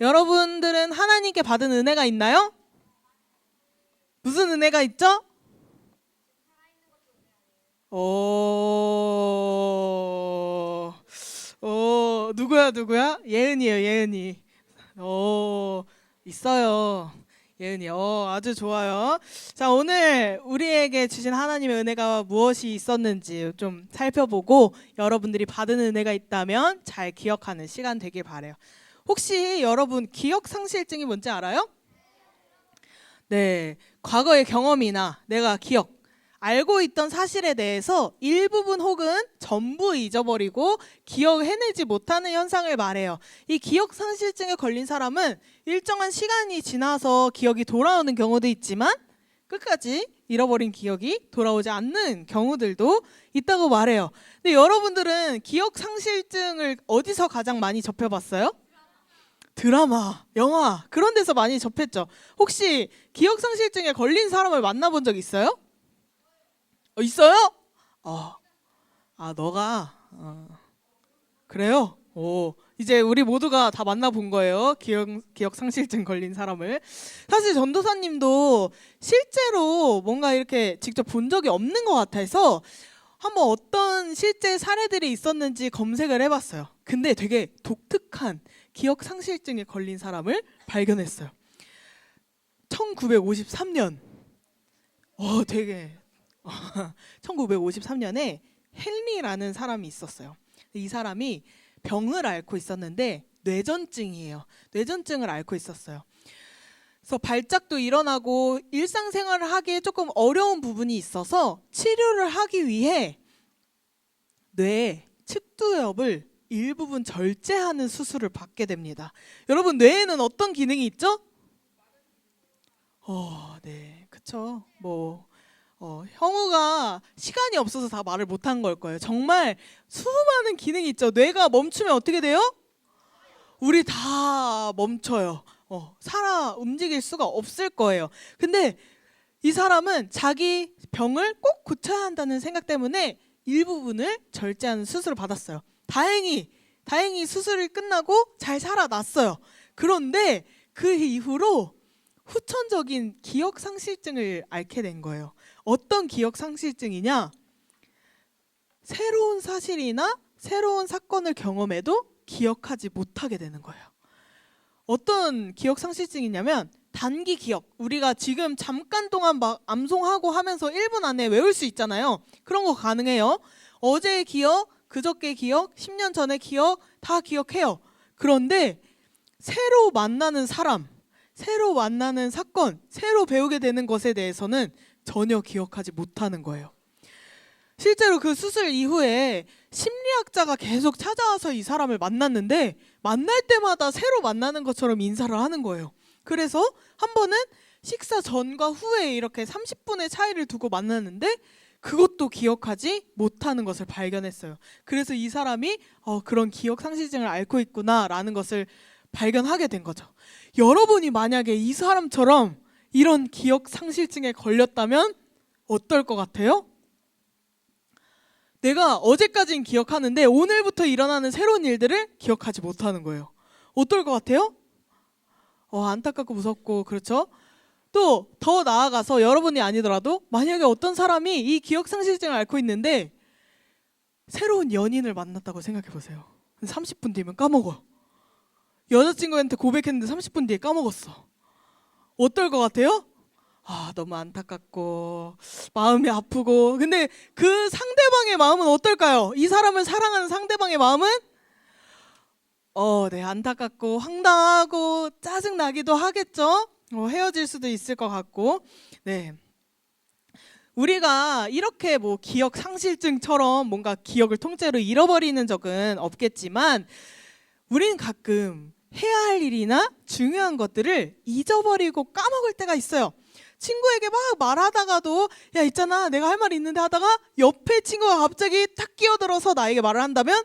여러분들은 하나님께 받은 은혜가 있나요? 무슨 은혜가 있죠? 누구야? 예은이에요, 예은이. 있어요. 예은이, 아주 좋아요. 자, 오늘 우리에게 주신 하나님의 은혜가 무엇이 있었는지 좀 살펴보고 여러분들이 받은 은혜가 있다면 잘 기억하는 시간 되길 바라요. 혹시 여러분 기억상실증이 뭔지 알아요? 네, 과거의 경험이나 내가 알고 있던 사실에 대해서 일부분 혹은 전부 잊어버리고 기억해내지 못하는 현상을 말해요. 이 기억상실증에 걸린 사람은 일정한 시간이 지나서 기억이 돌아오는 경우도 있지만 끝까지 잃어버린 기억이 돌아오지 않는 경우들도 있다고 말해요. 근데 여러분들은 기억상실증을 어디서 가장 많이 접해봤어요? 드라마, 영화 그런 데서 많이 접했죠. 혹시 기억상실증에 걸린 사람을 만나본 적 있어요? 있어요? 너가 그래요? 이제 우리 모두가 다 만나본 거예요. 기억상실증 걸린 사람을. 사실 전도사님도 실제로 뭔가 이렇게 직접 본 적이 없는 것 같아서 한번 어떤 실제 사례들이 있었는지 검색을 해봤어요. 근데 되게 독특한 기억상실증에 걸린 사람을 발견했어요. 1953년 1953년에 헨리라는 사람이 있었어요. 이 사람이 병을 앓고 있었는데 뇌전증이에요. 뇌전증을 앓고 있었어요. 그래서 발작도 일어나고 일상생활을 하기에 조금 어려운 부분이 있어서 치료를 하기 위해 뇌 측두엽을 일부분 절제하는 수술을 받게 됩니다. 여러분, 뇌에는 어떤 기능이 있죠? 네, 그쵸. 형우가 시간이 없어서 다 말을 못한 걸 거예요. 정말 수많은 기능이 있죠. 뇌가 멈추면 어떻게 돼요? 우리 다 멈춰요. 움직일 수가 없을 거예요. 근데 이 사람은 자기 병을 꼭 고쳐야 한다는 생각 때문에 일부분을 절제하는 수술을 받았어요. 다행히 수술이 끝나고 잘 살아났어요. 그런데 그 이후로 후천적인 기억상실증을 앓게 된 거예요. 어떤 기억상실증이냐? 새로운 사실이나 새로운 사건을 경험해도 기억하지 못하게 되는 거예요. 어떤 기억상실증이냐면 단기 기억, 우리가 지금 잠깐 동안 막 암송하고 하면서 1분 안에 외울 수 있잖아요. 그런 거 가능해요. 어제의 기억, 그저께 기억, 10년 전의 기억 다 기억해요. 그런데 새로 만나는 사람, 새로 만나는 사건, 새로 배우게 되는 것에 대해서는 전혀 기억하지 못하는 거예요. 실제로 그 수술 이후에 심리학자가 계속 찾아와서 이 사람을 만났는데 만날 때마다 새로 만나는 것처럼 인사를 하는 거예요. 그래서 한 번은 식사 전과 후에 이렇게 30분의 차이를 두고 만났는데 그것도 기억하지 못하는 것을 발견했어요. 그래서 이 사람이 그런 기억상실증을 앓고 있구나라는 것을 발견하게 된 거죠. 여러분이 만약에 이 사람처럼 이런 기억상실증에 걸렸다면 어떨 것 같아요? 내가 어제까지는 기억하는데 오늘부터 일어나는 새로운 일들을 기억하지 못하는 거예요. 어떨 것 같아요? 안타깝고 무섭고 그렇죠? 또 더 나아가서 여러분이 아니더라도 만약에 어떤 사람이 이 기억상실증을 앓고 있는데 새로운 연인을 만났다고 생각해 보세요. 30분 뒤면 까먹어. 여자친구한테 고백했는데 30분 뒤에 까먹었어. 어떨 것 같아요? 너무 안타깝고 마음이 아프고. 근데 그 상대방의 마음은 어떨까요? 이 사람을 사랑하는 상대방의 마음은 네, 안타깝고 황당하고 짜증나기도 하겠죠. 헤어질 수도 있을 것 같고. 네. 우리가 이렇게 뭐 기억 상실증처럼 뭔가 기억을 통째로 잃어버리는 적은 없겠지만 우리는 가끔 해야 할 일이나 중요한 것들을 잊어버리고 까먹을 때가 있어요. 친구에게 막 말하다가도 야 있잖아 내가 할 말이 있는데 하다가 옆에 친구가 갑자기 탁 끼어들어서 나에게 말을 한다면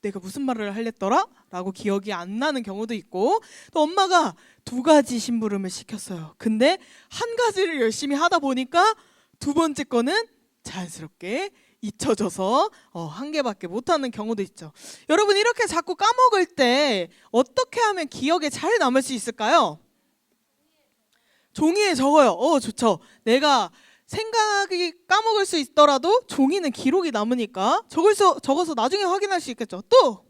내가 무슨 말을 할랬더라? 라고 기억이 안 나는 경우도 있고 또 엄마가 2가지 심부름을 시켰어요. 근데 한 가지를 열심히 하다 보니까 2번째 거는 자연스럽게 잊혀져서 1개밖에 못하는 경우도 있죠. 여러분 이렇게 자꾸 까먹을 때 어떻게 하면 기억에 잘 남을 수 있을까요? 종이에 적어요. 좋죠. 내가 생각이 까먹을 수 있더라도 종이는 기록이 남으니까 적어서 나중에 확인할 수 있겠죠. 또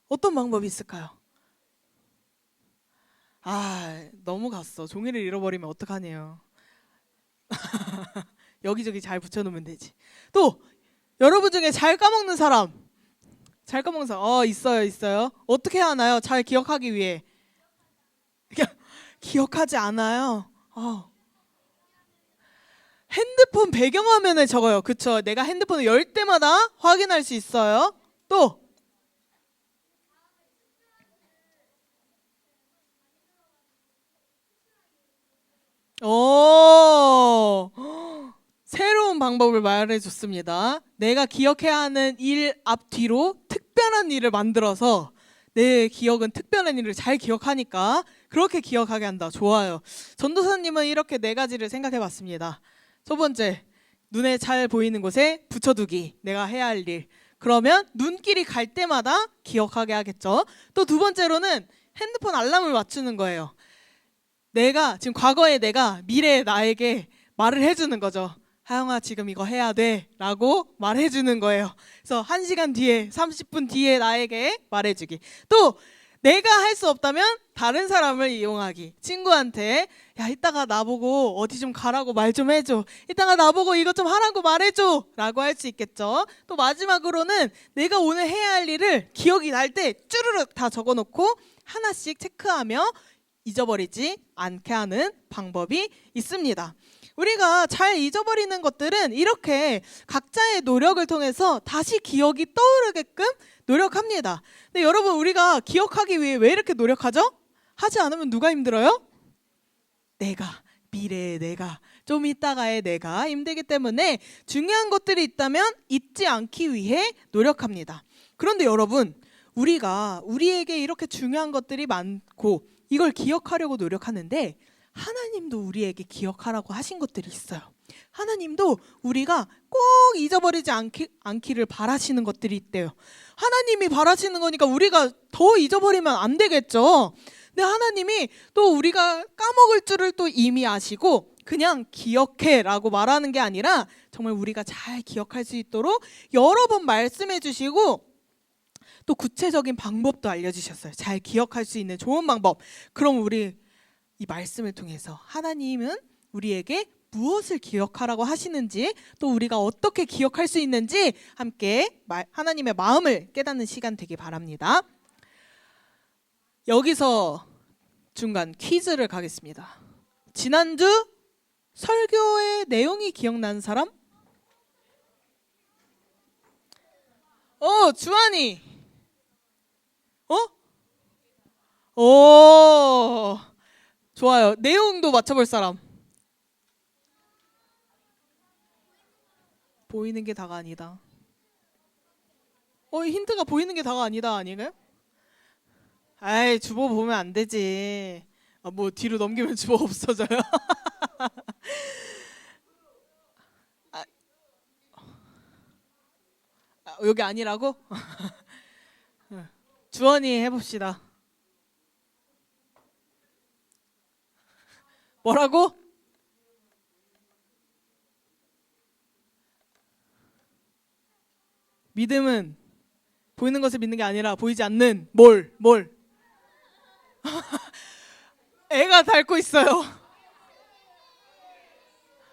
어떤 방법이 있을까요? 너무 갔어. 종이를 잃어버리면 어떡하네요. 여기저기 잘 붙여놓으면 되지. 또 여러분 중에 잘 까먹는 사람 있어요. 어떻게 하나요? 잘 기억하기 위해 기억하지 않아요. 핸드폰 배경화면에 적어요. 그쵸? 내가 핸드폰을 열 때마다 확인할 수 있어요. 또 새로운 방법을 말해줬습니다. 내가 기억해야 하는 일 앞뒤로 특별한 일을 만들어서 내 기억은 특별한 일을 잘 기억하니까 그렇게 기억하게 한다. 좋아요. 전도사님은 이렇게 4가지를 생각해봤습니다. 첫 번째, 눈에 잘 보이는 곳에 붙여두기. 내가 해야 할 일. 그러면 눈길이 갈 때마다 기억하게 하겠죠. 또 2번째로는 핸드폰 알람을 맞추는 거예요. 지금 과거의 내가 미래의 나에게 말을 해주는 거죠. 하영아 지금 이거 해야 돼 라고 말해주는 거예요. 그래서 1시간 뒤에 30분 뒤에 나에게 말해주기. 또 내가 할 수 없다면 다른 사람을 이용하기. 친구한테 야 이따가 나보고 어디 좀 가라고 말 좀 해줘. 이따가 나보고 이것 좀 하라고 말해줘 라고 할 수 있겠죠. 또 마지막으로는 내가 오늘 해야 할 일을 기억이 날 때 쭈르륵 다 적어놓고 하나씩 체크하며 잊어버리지 않게 하는 방법이 있습니다. 우리가 잘 잊어버리는 것들은 이렇게 각자의 노력을 통해서 다시 기억이 떠오르게끔 노력합니다. 근데 여러분 우리가 기억하기 위해 왜 이렇게 노력하죠? 하지 않으면 누가 힘들어요? 미래의 내가, 좀 이따가의 내가 힘들기 때문에 중요한 것들이 있다면 잊지 않기 위해 노력합니다. 그런데 여러분 우리에게 이렇게 중요한 것들이 많고 이걸 기억하려고 노력하는데 하나님도 우리에게 기억하라고 하신 것들이 있어요. 하나님도 우리가 꼭 잊어버리지 않기를 바라시는 것들이 있대요. 하나님이 바라시는 거니까 우리가 더 잊어버리면 안 되겠죠. 근데 하나님이 또 우리가 까먹을 줄을 또 이미 아시고 그냥 기억해 라고 말하는 게 아니라 정말 우리가 잘 기억할 수 있도록 여러 번 말씀해 주시고 또 구체적인 방법도 알려주셨어요. 잘 기억할 수 있는 좋은 방법. 그럼 우리 이 말씀을 통해서 하나님은 우리에게 무엇을 기억하라고 하시는지 또 우리가 어떻게 기억할 수 있는지 함께 하나님의 마음을 깨닫는 시간 되기 바랍니다. 여기서 중간 퀴즈를 가겠습니다. 지난주 설교의 내용이 기억나는 사람? 주한이. 좋아요. 내용도 맞춰볼 사람. 보이는 게 다가 아니다. 힌트가 보이는 게 다가 아니다 아닌가요? 주보 보면 안 되지. 뭐 뒤로 넘기면 주보 없어져요. 여기 아니라고? 주원이 해봅시다. 뭐라고? 믿음은 보이는 것을 믿는 게 아니라 보이지 않는 뭘? 애가 닳고 있어요.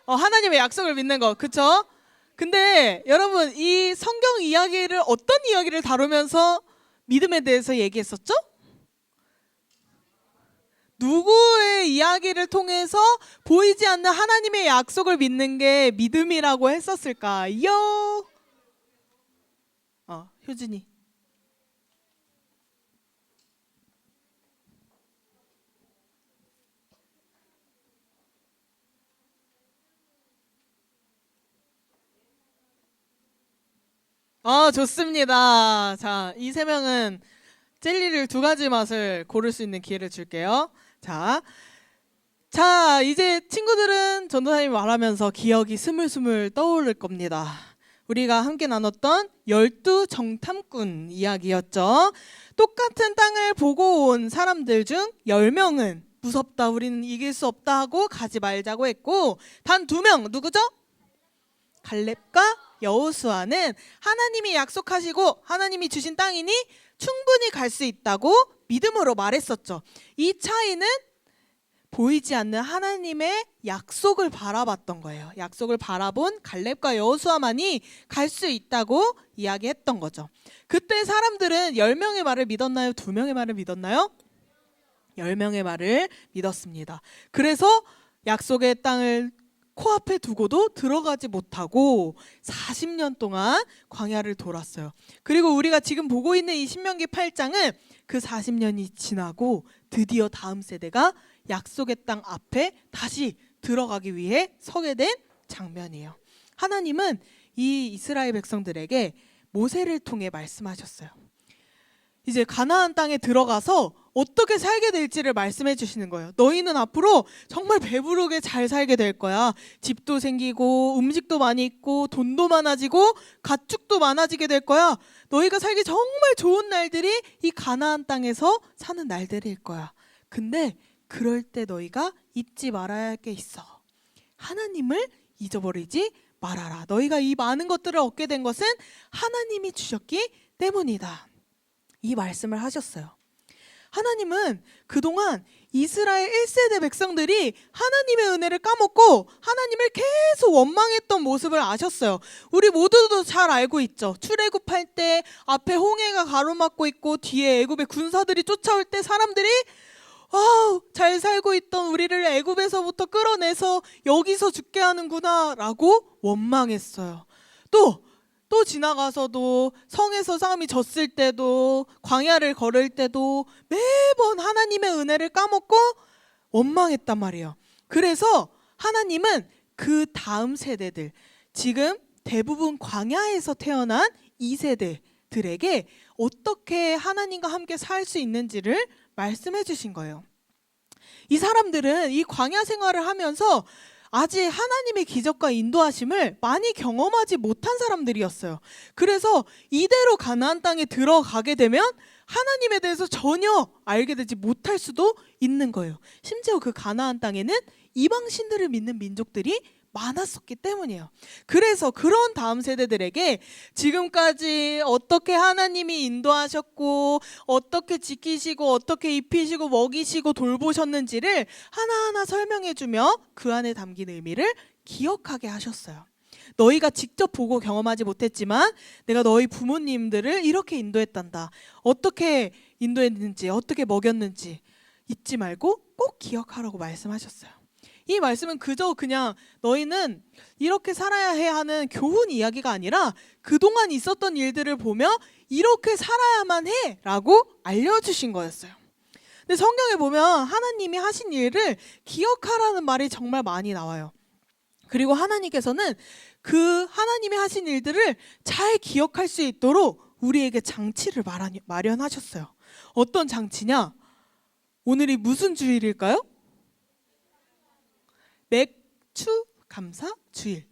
하나님의 약속을 믿는 거, 그쵸? 근데 여러분 이 성경 이야기를 어떤 이야기를 다루면서 믿음에 대해서 얘기했었죠? 누구의 이야기를 통해서 보이지 않는 하나님의 약속을 믿는 게 믿음이라고 했었을까요? 효진이. 좋습니다. 자, 이 세 명은 젤리를 두 가지 맛을 고를 수 있는 기회를 줄게요. 자, 이제 친구들은 전도사님이 말하면서 기억이 스물스물 떠오를 겁니다. 우리가 함께 나눴던 12정탐꾼 이야기였죠. 똑같은 땅을 보고 온 사람들 중 10명은 무섭다, 우리는 이길 수 없다 하고 가지 말자고 했고, 단 2명, 누구죠? 갈렙과 여호수아는 하나님이 약속하시고 하나님이 주신 땅이니 충분히 갈 수 있다고 믿음으로 말했었죠. 이 차이는 보이지 않는 하나님의 약속을 바라봤던 거예요. 약속을 바라본 갈렙과 여호수아만이 갈 수 있다고 이야기했던 거죠. 그때 사람들은 10명의 말을 믿었나요? 2명의 말을 믿었나요? 10명의 말을 믿었습니다. 그래서 약속의 땅을 코앞에 두고도 들어가지 못하고 40년 동안 광야를 돌았어요. 그리고 우리가 지금 보고 있는 이 신명기 8장은 그 40년이 지나고 드디어 다음 세대가 약속의 땅 앞에 다시 들어가기 위해 서게 된 장면이에요. 하나님은 이 이스라엘 백성들에게 모세를 통해 말씀하셨어요. 이제 가나안 땅에 들어가서 어떻게 살게 될지를 말씀해 주시는 거예요. 너희는 앞으로 정말 배부르게 잘 살게 될 거야. 집도 생기고 음식도 많이 있고 돈도 많아지고 가축도 많아지게 될 거야. 너희가 살기 정말 좋은 날들이 이 가나안 땅에서 사는 날들일 거야. 근데 그럴 때 너희가 잊지 말아야 할 게 있어. 하나님을 잊어버리지 말아라. 너희가 이 많은 것들을 얻게 된 것은 하나님이 주셨기 때문이다. 이 말씀을 하셨어요. 하나님은 그동안 이스라엘 1세대 백성들이 하나님의 은혜를 까먹고 하나님을 계속 원망했던 모습을 아셨어요. 우리 모두도 잘 알고 있죠. 출애굽할 때 앞에 홍해가 가로막고 있고 뒤에 애굽의 군사들이 쫓아올 때 사람들이 잘 살고 있던 우리를 애굽에서부터 끌어내서 여기서 죽게 하는구나 라고 원망했어요. 또 지나가서도 성에서 싸움이 졌을 때도 광야를 걸을 때도 매번 하나님의 은혜를 까먹고 원망했단 말이에요. 그래서 하나님은 그 다음 세대들, 지금 대부분 광야에서 태어난 2세대들에게 어떻게 하나님과 함께 살 수 있는지를 말씀해 주신 거예요. 이 사람들은 이 광야 생활을 하면서 아직 하나님의 기적과 인도하심을 많이 경험하지 못한 사람들이었어요. 그래서 이대로 가나안 땅에 들어가게 되면 하나님에 대해서 전혀 알게 되지 못할 수도 있는 거예요. 심지어 그 가나안 땅에는 이방 신들을 믿는 민족들이 많았었기 때문이에요. 그래서 그런 다음 세대들에게 지금까지 어떻게 하나님이 인도하셨고 어떻게 지키시고 어떻게 입히시고 먹이시고 돌보셨는지를 하나하나 설명해주며 그 안에 담긴 의미를 기억하게 하셨어요. 너희가 직접 보고 경험하지 못했지만 내가 너희 부모님들을 이렇게 인도했단다. 어떻게 인도했는지 어떻게 먹였는지 잊지 말고 꼭 기억하라고 말씀하셨어요. 이 말씀은 그냥 너희는 이렇게 살아야 해 하는 교훈 이야기가 아니라 그동안 있었던 일들을 보며 이렇게 살아야만 해 라고 알려주신 거였어요. 근데 성경에 보면 하나님이 하신 일을 기억하라는 말이 정말 많이 나와요. 그리고 하나님께서는 그 하나님이 하신 일들을 잘 기억할 수 있도록 우리에게 장치를 마련하셨어요. 어떤 장치냐? 오늘이 무슨 주일일까요? 맥추 감사 주일.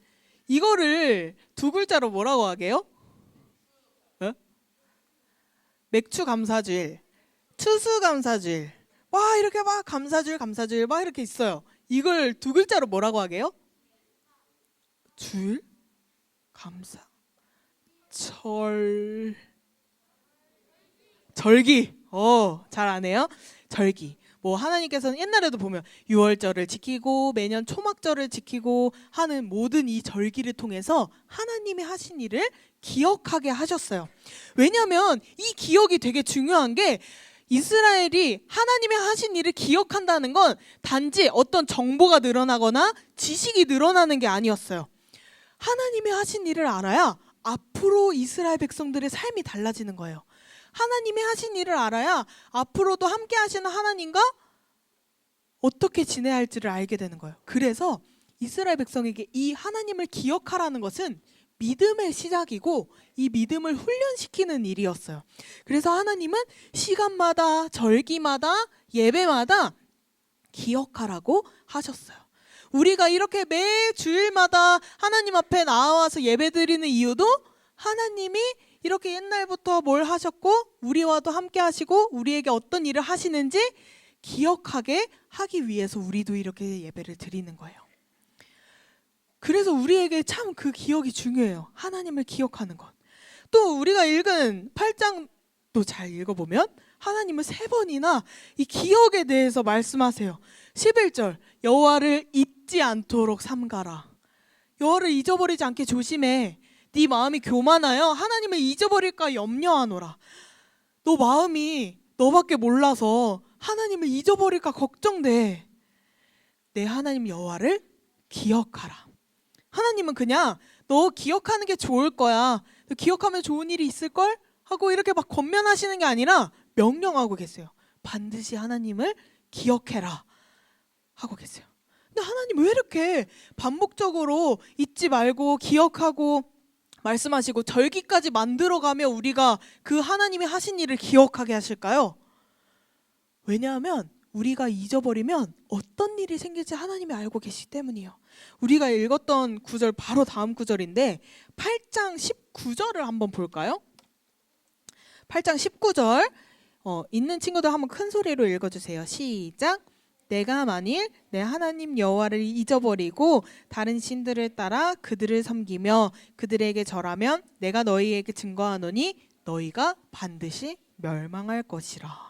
이거를 두 글자로 뭐라고 하게요? 맥추 감사주일, 추수 감사주일. 와, 이렇게 막 감사주일 막 이렇게 있어요. 이걸 두 글자로 뭐라고 하게요? 주일, 감사, 절기. 잘 아네요. 절기. 뭐 하나님께서는 옛날에도 보면 유월절을 지키고 매년 초막절을 지키고 하는 모든 이 절기를 통해서 하나님이 하신 일을 기억하게 하셨어요. 왜냐하면 이 기억이 되게 중요한 게 이스라엘이 하나님이 하신 일을 기억한다는 건 단지 어떤 정보가 늘어나거나 지식이 늘어나는 게 아니었어요. 하나님이 하신 일을 알아야 앞으로 이스라엘 백성들의 삶이 달라지는 거예요. 하나님이 하신 일을 알아야 앞으로도 함께 하시는 하나님과 어떻게 지내야 할지를 알게 되는 거예요. 그래서 이스라엘 백성에게 이 하나님을 기억하라는 것은 믿음의 시작이고 이 믿음을 훈련시키는 일이었어요. 그래서 하나님은 시간마다 절기마다 예배마다 기억하라고 하셨어요. 우리가 이렇게 매 주일마다 하나님 앞에 나와서 예배드리는 이유도 하나님이 이렇게 옛날부터 뭘 하셨고 우리와도 함께 하시고 우리에게 어떤 일을 하시는지 기억하게 하기 위해서 우리도 이렇게 예배를 드리는 거예요. 그래서 우리에게 참 그 기억이 중요해요. 하나님을 기억하는 것. 또 우리가 읽은 8장도 잘 읽어보면 하나님은 3번이나 이 기억에 대해서 말씀하세요. 11절 여호와를 잊지 않도록 삼가라. 여호와를 잊어버리지 않게 조심해. 네 마음이 교만하여 하나님을 잊어버릴까 염려하노라. 너 마음이 너밖에 몰라서 하나님을 잊어버릴까 걱정돼. 내 하나님 여호와를 기억하라. 하나님은 그냥 너 기억하는 게 좋을 거야. 너 기억하면 좋은 일이 있을걸? 하고 이렇게 막 권면하시는 게 아니라 명령하고 계세요. 반드시 하나님을 기억해라 하고 계세요. 근데 하나님 왜 이렇게 반복적으로 잊지 말고 기억하고 말씀하시고 절기까지 만들어가며 우리가 그 하나님이 하신 일을 기억하게 하실까요? 왜냐하면 우리가 잊어버리면 어떤 일이 생길지 하나님이 알고 계시기 때문이에요. 우리가 읽었던 구절 바로 다음 구절인데 8장 19절을 한번 볼까요? 8장 19절 있는 친구들 한번 큰 소리로 읽어주세요. 시작. 내가 만일 내 하나님 여호와를 잊어버리고 다른 신들을 따라 그들을 섬기며 그들에게 절하면 내가 너희에게 증거하노니 너희가 반드시 멸망할 것이라.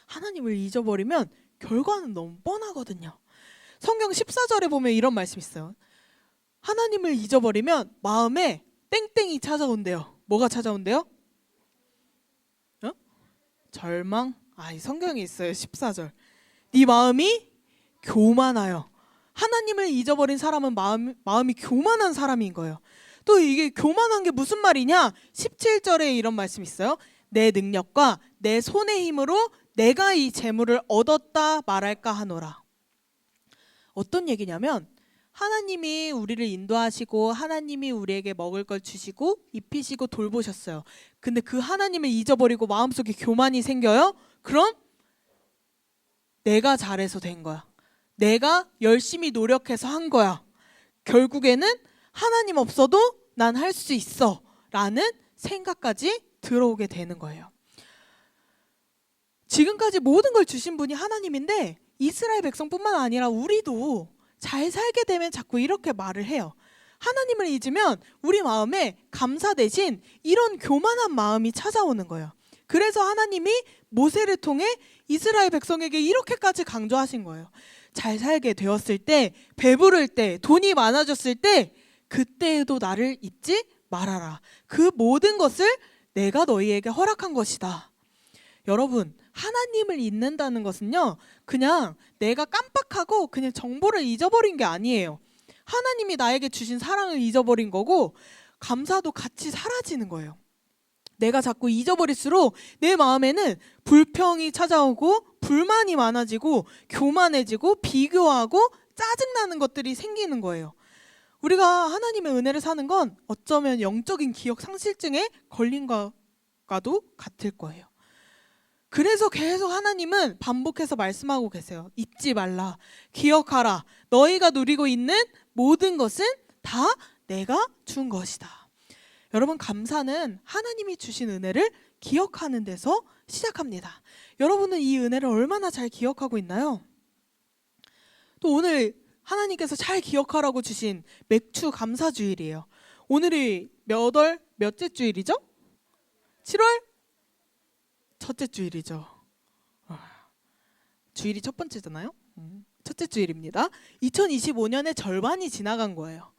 하나님을 잊어버리면 결과는 너무 뻔하거든요. 성경 14절에 보면 이런 말씀이 있어요. 하나님을 잊어버리면 마음에 땡땡이 찾아온대요. 뭐가 찾아온대요? 절망? 이 성경에 있어요. 14절. 네 마음이 교만하여. 하나님을 잊어버린 사람은 마음이 교만한 사람인 거예요. 또 이게 교만한 게 무슨 말이냐? 17절에 이런 말씀이 있어요. 내 능력과 내 손의 힘으로 내가 이 재물을 얻었다 말할까 하노라. 어떤 얘기냐면 하나님이 우리를 인도하시고 하나님이 우리에게 먹을 걸 주시고 입히시고 돌보셨어요. 근데 그 하나님을 잊어버리고 마음속에 교만이 생겨요? 그럼 내가 잘해서 된 거야. 내가 열심히 노력해서 한 거야. 결국에는 하나님 없어도 난 할 수 있어 라는 생각까지 들어오게 되는 거예요. 지금까지 모든 걸 주신 분이 하나님인데 이스라엘 백성뿐만 아니라 우리도 잘 살게 되면 자꾸 이렇게 말을 해요. 하나님을 잊으면 우리 마음에 감사 대신 이런 교만한 마음이 찾아오는 거예요. 그래서 하나님이 모세를 통해 이스라엘 백성에게 이렇게까지 강조하신 거예요. 잘 살게 되었을 때, 배부를 때, 돈이 많아졌을 때 그때에도 나를 잊지 말아라. 그 모든 것을 내가 너희에게 허락한 것이다. 여러분, 하나님을 잊는다는 것은요, 그냥 내가 깜빡하고 그냥 정보를 잊어버린 게 아니에요. 하나님이 나에게 주신 사랑을 잊어버린 거고 감사도 같이 사라지는 거예요. 내가 자꾸 잊어버릴수록 내 마음에는 불평이 찾아오고 불만이 많아지고 교만해지고 비교하고 짜증나는 것들이 생기는 거예요. 우리가 하나님의 은혜를 사는 건 어쩌면 영적인 기억 상실증에 걸린 것과도 같을 거예요. 그래서 계속 하나님은 반복해서 말씀하고 계세요. 잊지 말라. 기억하라. 너희가 누리고 있는 모든 것은 다 내가 준 것이다. 여러분, 감사는 하나님이 주신 은혜를 기억하는 데서 시작합니다. 여러분은 이 은혜를 얼마나 잘 기억하고 있나요? 또 오늘 하나님께서 잘 기억하라고 주신 맥주 감사주일이에요. 오늘이 몇째 주일이죠? 7월? 첫째 주일이죠. 주일이 첫 번째잖아요. 첫째 주일입니다. 2025년의 절반이 지나간 거예요.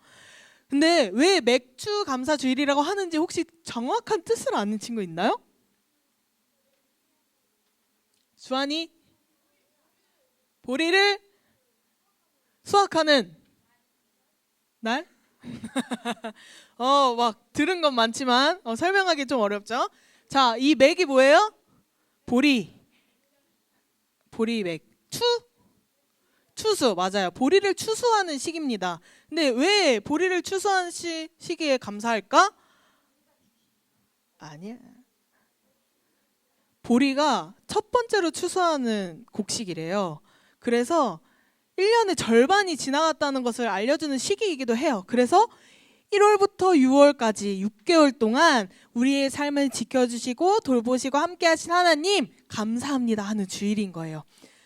근데 왜 맥주 감사 주일이라고 하는지 혹시 정확한 뜻을 아는 친구 있나요? 주한이 보리를 수확하는 날? 막 들은 건 많지만 설명하기 좀 어렵죠? 자, 이 맥이 뭐예요? 보리맥. 추수 맞아요. 보리를 추수하는 시기입니다. 근데 왜 보리를 추수하는 시기에 감사할까? 아니야. 보리가 첫 번째로 추수하는 곡식이래요. 그래서 1년의 절반이 지나갔다는 것을 알려주는 시기이기도 해요. 그래서 1월부터 6월까지 6개월 동안 우리의 삶을 지켜주시고 돌보시고 함께 하신 하나님 감사합니다 하는 주일인 거예요.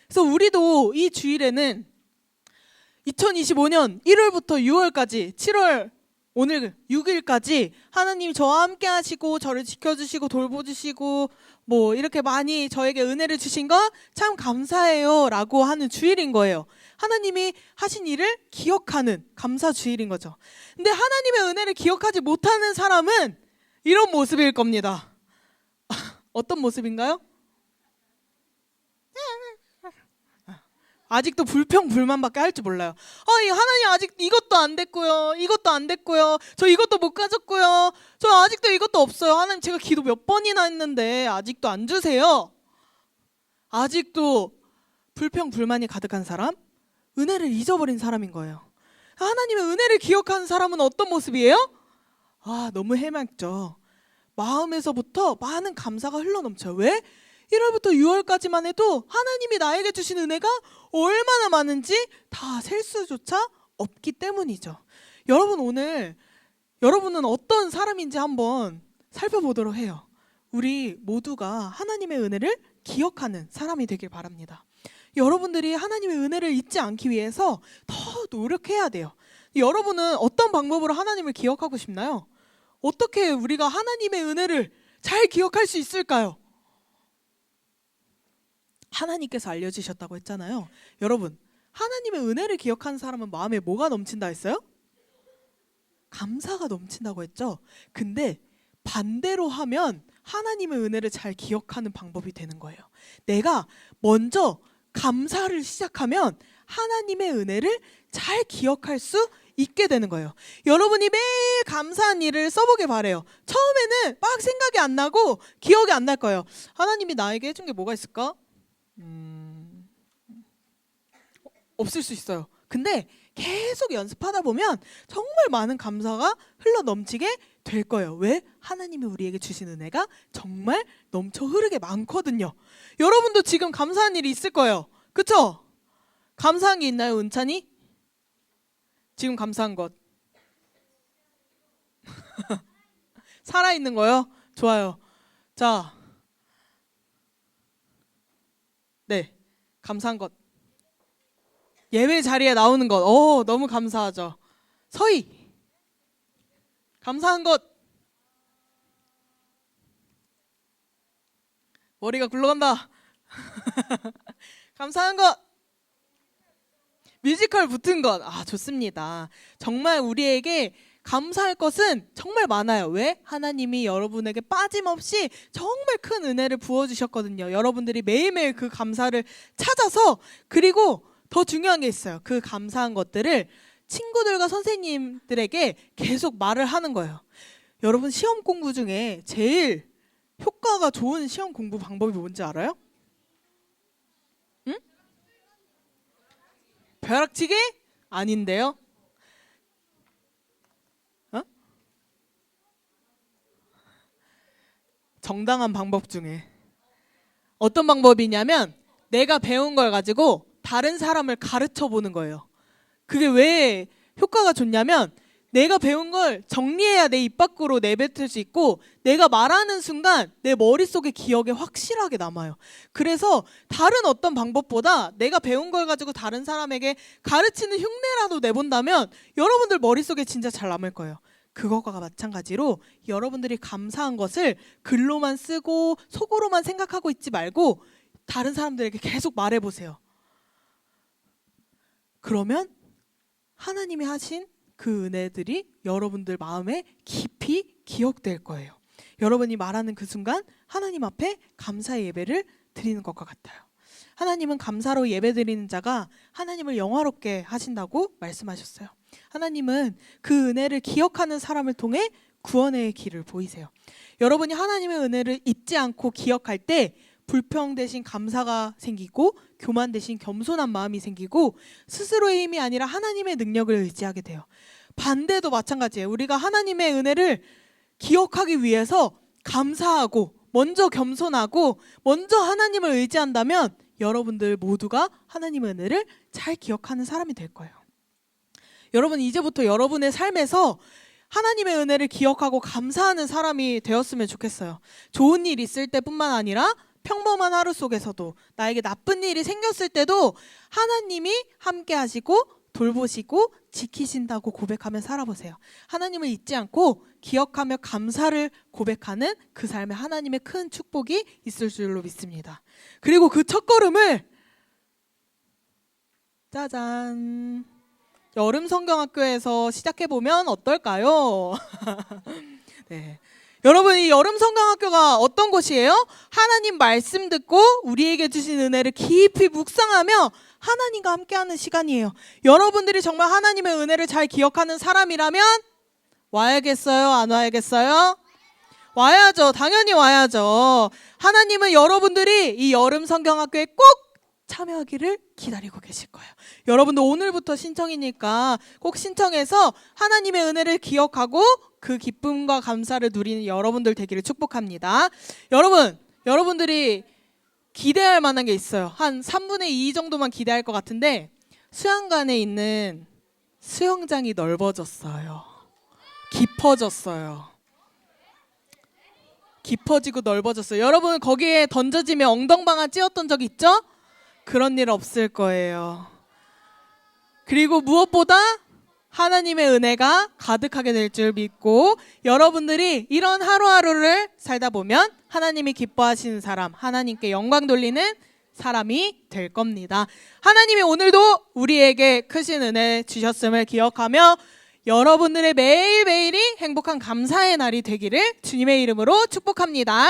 그래서 우리도 이 주일에는 2025년 1월부터 6월까지 7월 오늘 6일까지 하나님 저와 함께 하시고 저를 지켜주시고 돌보주시고 뭐 이렇게 많이 저에게 은혜를 주신 거 참 감사해요 라고 하는 주일인 거예요. 하나님이 하신 일을 기억하는 감사 주일인 거죠. 근데 하나님의 은혜를 기억하지 못하는 사람은 이런 모습일 겁니다. 어떤 모습인가요? 아직도 불평불만밖에 할 줄 몰라요. 이 하나님 아직 이것도 안 됐고요. 이것도 안 됐고요. 저 이것도 못 가졌고요. 저 아직도 이것도 없어요. 하나님 제가 기도 몇 번이나 했는데 아직도 안 주세요. 아직도 불평불만이 가득한 사람? 은혜를 잊어버린 사람인 거예요. 하나님의 은혜를 기억하는 사람은 어떤 모습이에요? 너무 해맑죠. 마음에서부터 많은 감사가 흘러넘쳐요. 왜? 1월부터 6월까지만 해도 하나님이 나에게 주신 은혜가 얼마나 많은지 다 셀 수조차 없기 때문이죠. 여러분 오늘 여러분은 어떤 사람인지 한번 살펴보도록 해요. 우리 모두가 하나님의 은혜를 기억하는 사람이 되길 바랍니다. 여러분들이 하나님의 은혜를 잊지 않기 위해서 더 노력해야 돼요. 여러분은 어떤 방법으로 하나님을 기억하고 싶나요? 어떻게 우리가 하나님의 은혜를 잘 기억할 수 있을까요? 하나님께서 알려주셨다고 했잖아요. 여러분, 하나님의 은혜를 기억하는 사람은 마음에 뭐가 넘친다 했어요? 감사가 넘친다고 했죠. 근데 반대로 하면 하나님의 은혜를 잘 기억하는 방법이 되는 거예요. 내가 먼저 감사를 시작하면 하나님의 은혜를 잘 기억할 수 있게 되는 거예요. 여러분이 매일 감사한 일을 써보길 바래요. 처음에는 막 생각이 안 나고 기억이 안 날 거예요. 하나님이 나에게 해준 게 뭐가 있을까? 없을 수 있어요. 근데 계속 연습하다 보면 정말 많은 감사가 흘러 넘치게 될 거예요. 왜? 하나님이 우리에게 주신 은혜가 정말 넘쳐 흐르게 많거든요. 여러분도 지금 감사한 일이 있을 거예요. 그쵸? 감사한 게 있나요, 은찬이? 지금 감사한 것. 살아있는 거요? 좋아요. 자, 네, 감사한 것. 예배 자리에 나오는 것. 너무 감사하죠. 서희, 감사한 것. 머리가 굴러간다. 감사한 것. 뮤지컬 붙은 것. 좋습니다. 정말 우리에게 감사할 것은 정말 많아요. 왜? 하나님이 여러분에게 빠짐없이 정말 큰 은혜를 부어주셨거든요. 여러분들이 매일매일 그 감사를 찾아서, 그리고 더 중요한 게 있어요. 그 감사한 것들을 친구들과 선생님들에게 계속 말을 하는 거예요. 여러분 시험 공부 중에 제일 효과가 좋은 시험 공부 방법이 뭔지 알아요? 응? 벼락치기? 아닌데요. 정당한 방법 중에 어떤 방법이냐면 내가 배운 걸 가지고 다른 사람을 가르쳐 보는 거예요. 그게 왜 효과가 좋냐면 내가 배운 걸 정리해야 내 입 밖으로 내뱉을 수 있고 내가 말하는 순간 내 머릿속에 기억에 확실하게 남아요. 그래서 다른 어떤 방법보다 내가 배운 걸 가지고 다른 사람에게 가르치는 흉내라도 내본다면 여러분들 머릿속에 진짜 잘 남을 거예요. 그것과 마찬가지로 여러분들이 감사한 것을 글로만 쓰고 속으로만 생각하고 있지 말고 다른 사람들에게 계속 말해보세요. 그러면 하나님이 하신 그 은혜들이 여러분들 마음에 깊이 기억될 거예요. 여러분이 말하는 그 순간 하나님 앞에 감사의 예배를 드리는 것과 같아요. 하나님은 감사로 예배드리는 자가 하나님을 영화롭게 하신다고 말씀하셨어요. 하나님은 그 은혜를 기억하는 사람을 통해 구원의 길을 보이세요. 여러분이 하나님의 은혜를 잊지 않고 기억할 때 불평 대신 감사가 생기고 교만 대신 겸손한 마음이 생기고 스스로의 힘이 아니라 하나님의 능력을 의지하게 돼요. 반대도 마찬가지예요. 우리가 하나님의 은혜를 기억하기 위해서 감사하고 먼저 겸손하고 먼저 하나님을 의지한다면 여러분들 모두가 하나님의 은혜를 잘 기억하는 사람이 될 거예요. 여러분 이제부터 여러분의 삶에서 하나님의 은혜를 기억하고 감사하는 사람이 되었으면 좋겠어요. 좋은 일 있을 때뿐만 아니라 평범한 하루 속에서도 나에게 나쁜 일이 생겼을 때도 하나님이 함께 하시고 돌보시고 지키신다고 고백하며 살아보세요. 하나님을 잊지 않고 기억하며 감사를 고백하는 그 삶에 하나님의 큰 축복이 있을 줄로 믿습니다. 그리고 그 첫걸음을 짜잔 여름 성경학교에서 시작해보면 어떨까요? 네. 여러분 이 여름 성경학교가 어떤 곳이에요? 하나님 말씀 듣고 우리에게 주신 은혜를 깊이 묵상하며 하나님과 함께하는 시간이에요. 여러분들이 정말 하나님의 은혜를 잘 기억하는 사람이라면 와야겠어요? 안 와야겠어요? 와야죠. 당연히 와야죠. 하나님은 여러분들이 이 여름 성경학교에 꼭 참여하기를 기다리고 계실 거예요. 여러분도 오늘부터 신청이니까 꼭 신청해서 하나님의 은혜를 기억하고 그 기쁨과 감사를 누리는 여러분들 되기를 축복합니다. 여러분들이 기대할 만한 게 있어요. 한 3분의 2 정도만 기대할 것 같은데 수영관에 있는 수영장이 넓어졌어요. 깊어지고 넓어졌어요. 여러분 거기에 던져지면 엉덩방아 찧었던 적 있죠? 그런 일 없을 거예요. 그리고 무엇보다 하나님의 은혜가 가득하게 될 줄 믿고 여러분들이 이런 하루하루를 살다 보면 하나님이 기뻐하시는 사람, 하나님께 영광 돌리는 사람이 될 겁니다. 하나님이 오늘도 우리에게 크신 은혜 주셨음을 기억하며 여러분들의 매일매일이 행복한 감사의 날이 되기를 주님의 이름으로 축복합니다.